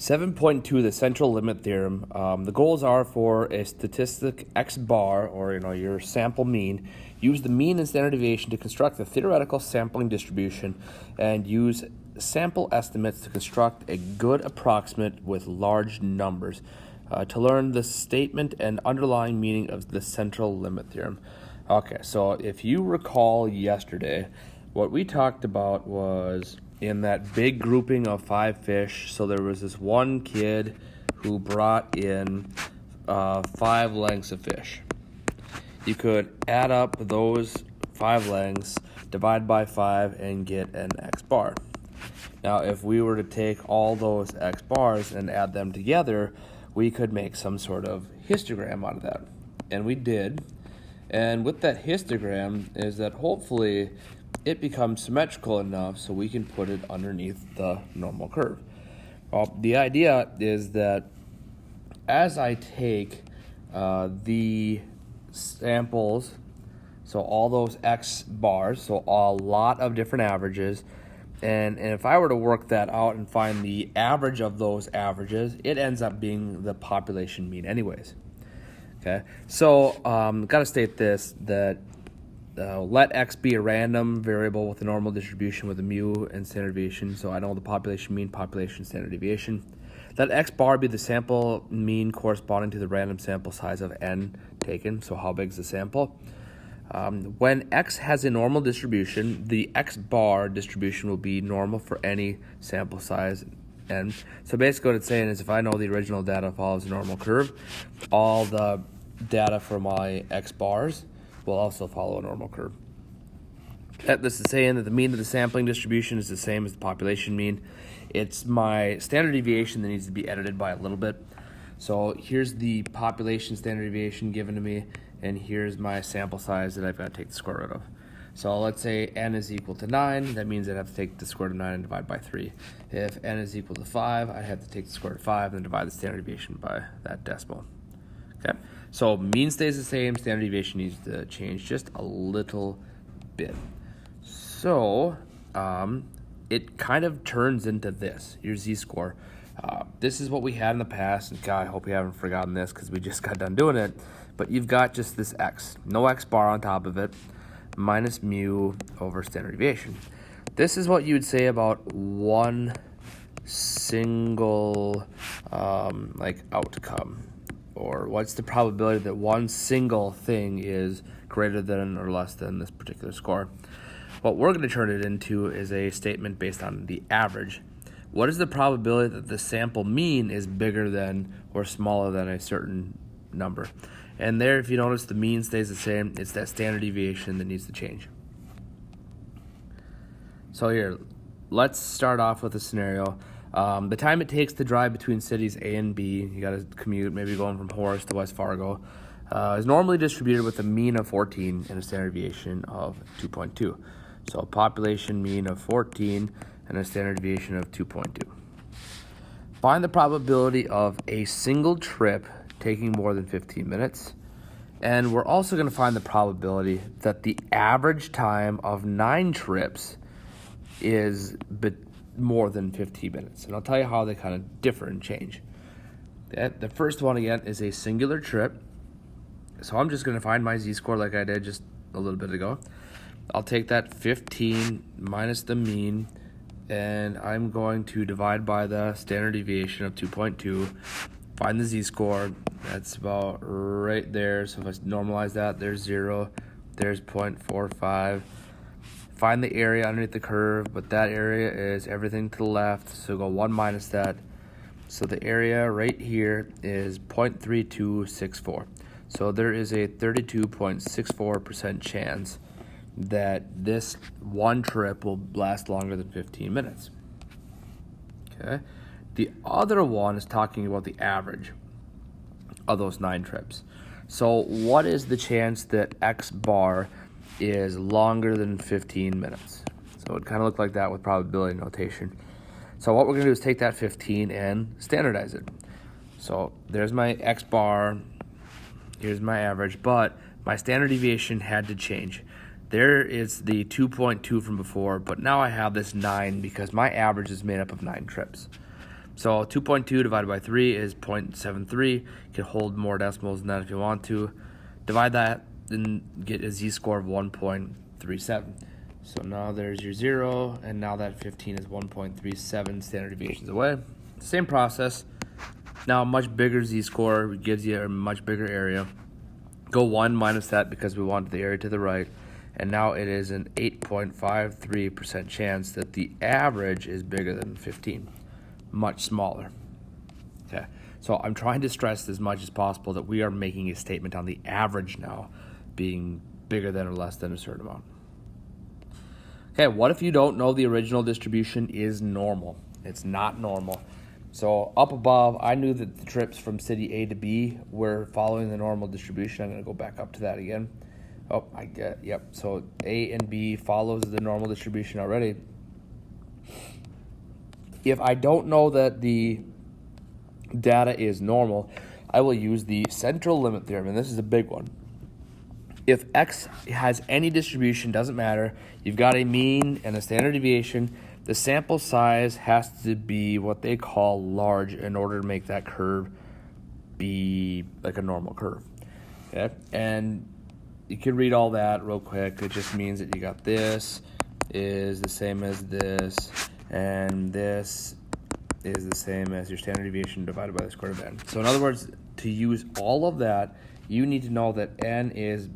7.2, the central limit theorem. The goals are for a statistic x bar, or your sample mean. Use the mean and standard deviation to construct the theoretical sampling distribution, and use sample estimates to construct a good approximate with large numbers. To learn the statement and underlying meaning of the central limit theorem. Okay, so if you recall yesterday, what we talked about was in that big grouping of 5 fish. So there was this one kid who brought in 5 lengths of fish. You could add up those 5 lengths, divide by 5, and get an x bar. Now, if we were to take all those x bars and add them together, we could make some sort of histogram out of that. And we did. And with that histogram is that hopefully it becomes symmetrical enough so we can put it underneath the normal curve. Well, the idea is that as I take the samples, so all those x bars, so a lot of different averages, and if I were to work that out and find the average of those averages, it ends up being the population mean anyways. Okay, so got to state this, that let x be a random variable with a normal distribution with a mu and standard deviation. So I know the population mean, population standard deviation. Let x bar be the sample mean corresponding to the random sample size of n taken. So how big is the sample? When x has a normal distribution, the x bar distribution will be normal for any sample size n. So basically what it's saying is if I know the original data follows a normal curve, all the data for my x bars will also follow a normal curve. This is saying that the mean of the sampling distribution is the same as the population mean. It's my standard deviation that needs to be edited by a little bit. So here's the population standard deviation given to me, and here's my sample size that I've got to take the square root of. So let's say n is equal to 9, that means I'd have to take the square root of 9 and divide by 3. If n is equal to 5, I'd have to take the square root of 5 and divide the standard deviation by that decimal. Okay, so mean stays the same, standard deviation needs to change just a little bit. So it kind of turns into this, your z-score. This is what we had in the past, and God, I hope you haven't forgotten this because we just got done doing it, but you've got just this x, no x bar on top of it, minus mu over standard deviation. This is what you would say about one single outcome, or what's the probability that one single thing is greater than or less than this particular score. What we're going to turn it into is a statement based on the average. What is the probability that the sample mean is bigger than or smaller than a certain number? And there, if you notice, the mean stays the same. It's that standard deviation that needs to change. So here, let's start off with a scenario. The time it takes to drive between cities A and B, you got to commute, maybe going from Horace to West Fargo, is normally distributed with a mean of 14 and a standard deviation of 2.2. So a population mean of 14 and a standard deviation of 2.2. Find the probability of a single trip taking more than 15 minutes. And we're also going to find the probability that the average time of 9 trips is more than 15 minutes. And I'll tell you how they kind of differ and change. The first one, again, is a singular trip. So I'm just going to find my z-score like I did just a little bit ago. I'll take that 15 minus the mean, and I'm going to divide by the standard deviation of 2.2, find the z-score. That's about right there. So if I normalize that, there's 0, there's 0.45. Find the area underneath the curve, but that area is everything to the left, so go 1 minus that. So the area right here is 0.3264. So there is a 32.64% chance that this one trip will last longer than 15 minutes. Okay. The other one is talking about the average of those 9 trips. So what is the chance that x bar is longer than 15 minutes? So it kind of looked like that with probability notation. So what we're going to do is take that 15 and standardize it. So there's my x bar, here's my average, but my standard deviation had to change. There is the 2.2 from before, but now I have this 9 because my average is made up of 9 trips. So 2.2 divided by 3 is 0.73. You can hold more decimals than that if you want to. Divide that and get a z-score of 1.37. So now there's your 0, and now that 15 is 1.37 standard deviations away. Same process. Now a much bigger z-score gives you a much bigger area. Go 1 minus that because we wanted the area to the right. And now it is an 8.53% chance that the average is bigger than 15. Much smaller. Okay, so I'm trying to stress as much as possible that we are making a statement on the average now being bigger than or less than a certain amount. Okay, what if you don't know the original distribution is normal? It's not normal. So up above, I knew that the trips from city A to B were following the normal distribution. I'm going to go back up to that again. Oh, I get, yep. So A and B follows the normal distribution already. If I don't know that the data is normal, I will use the central limit theorem, and this is a big one. If X has any distribution, doesn't matter, you've got a mean and a standard deviation, the sample size has to be what they call large in order to make that curve be like a normal curve. Okay, and you can read all that real quick. It just means that you got this is the same as this, and this is the same as your standard deviation divided by the square root of n. So in other words, to use all of that, you need to know that n is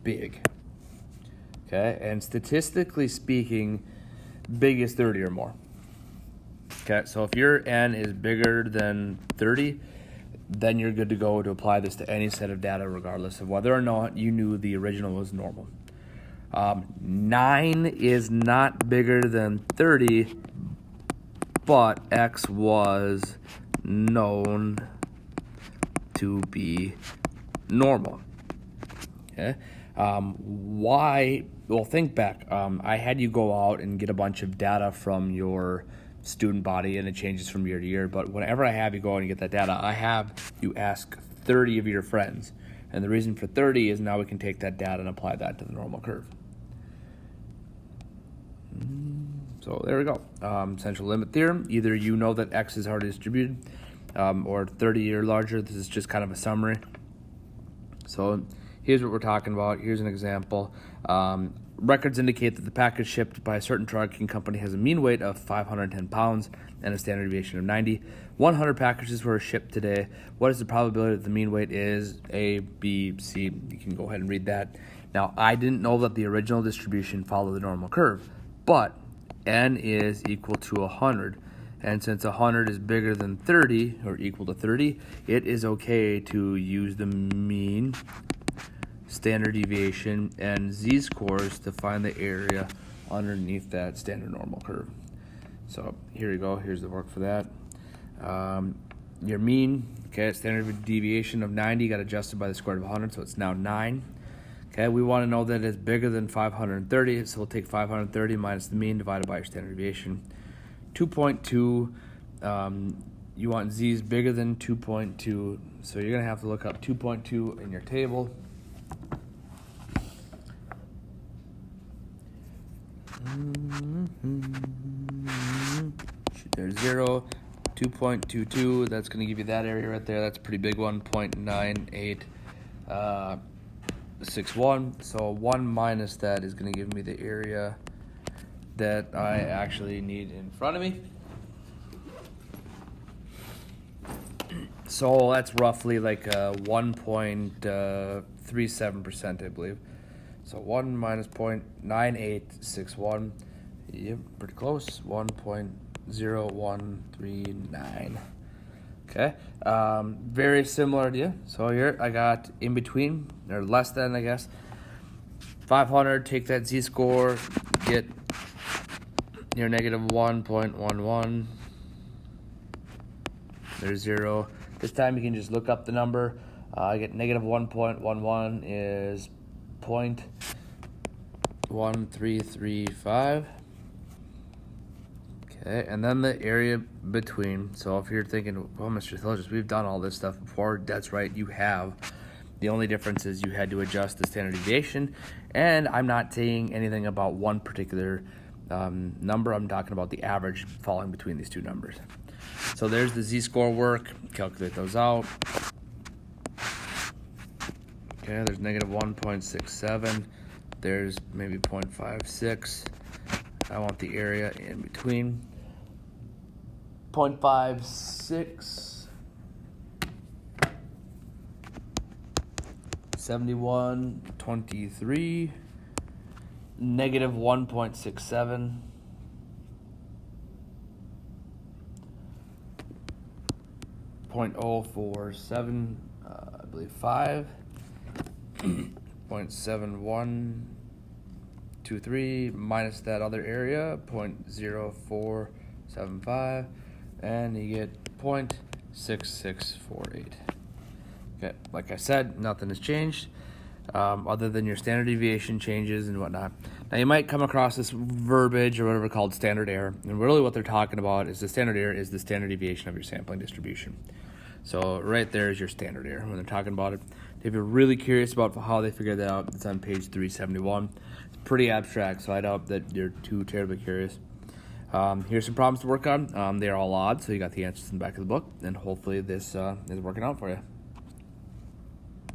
big. Okay, and statistically speaking, big is 30 or more. Okay, so if your n is bigger than 30, then you're good to go to apply this to any set of data regardless of whether or not you knew the original was normal. 9 is not bigger than 30, but X was known to be normal. Okay. Why? Well, think back. I had you go out and get a bunch of data from your student body, and it changes from year to year. But whenever I have you go out and get that data, I have you ask 30 of your friends. And the reason for 30 is now we can take that data and apply that to the normal curve. So there we go. Central limit theorem. Either you know that X is already distributed or 30 or larger. This is just kind of a summary. So here's what we're talking about. Here's an example. Records indicate that the package shipped by a certain trucking company has a mean weight of 510 pounds and a standard deviation of 90. 100 packages were shipped today. What is the probability that the mean weight is A, B, C? You can go ahead and read that. Now, I didn't know that the original distribution followed the normal curve, but n is equal to 100. And since 100 is bigger than 30, or equal to 30, it is okay to use the mean, standard deviation, and z-scores to find the area underneath that standard normal curve. So here you go. Here's the work for that. Your mean, okay, standard deviation of 90 got adjusted by the square root of 100, so it's now 9. Okay, we want to know that it's bigger than 530, so we'll take 530 minus the mean divided by your standard deviation. 2.2, you want z's bigger than 2.2, so you're going to have to look up 2.2 in your table. There's 0, 2.22, that's going to give you that area right there. That's a pretty big one, 0.9861. So 1 minus that is going to give me the area that I actually need in front of me. So that's roughly like 1.37%, I believe. So 1 minus 0.9861. Yep, pretty close. 1.0139. Okay. Very similar idea. So here I got in between, or less than, I guess. 500, take that z-score, get your negative 1.11. There's 0. This time you can just look up the number. I get negative 1.11 is 0.1335. Okay, and then the area between. So if you're thinking, well, Mr. Thilgis, we've done all this stuff before, that's right, you have. The only difference is you had to adjust the standard deviation, and I'm not saying anything about one particular number. I'm talking about the average falling between these two numbers. So there's the z-score work. Calculate those out. Okay, there's negative 1.67. There's maybe 0.56. I want the area in between. 0.56. 71.23. Negative 1.67. 0.047, I believe 5. 0.7123 minus that other area, 0.0475, and you get 0.6648. Okay, like I said, nothing has changed other than your standard deviation changes and whatnot. Now you might come across this verbiage or whatever called standard error, and really what they're talking about is the standard error is the standard deviation of your sampling distribution. So right there is your standard error when they're talking about it. If you're really curious about how they figured that out, it's on page 371. It's pretty abstract, so I doubt that you're too terribly curious. Here's some problems to work on. They're all odd, so you got the answers in the back of the book, and hopefully this is working out for you.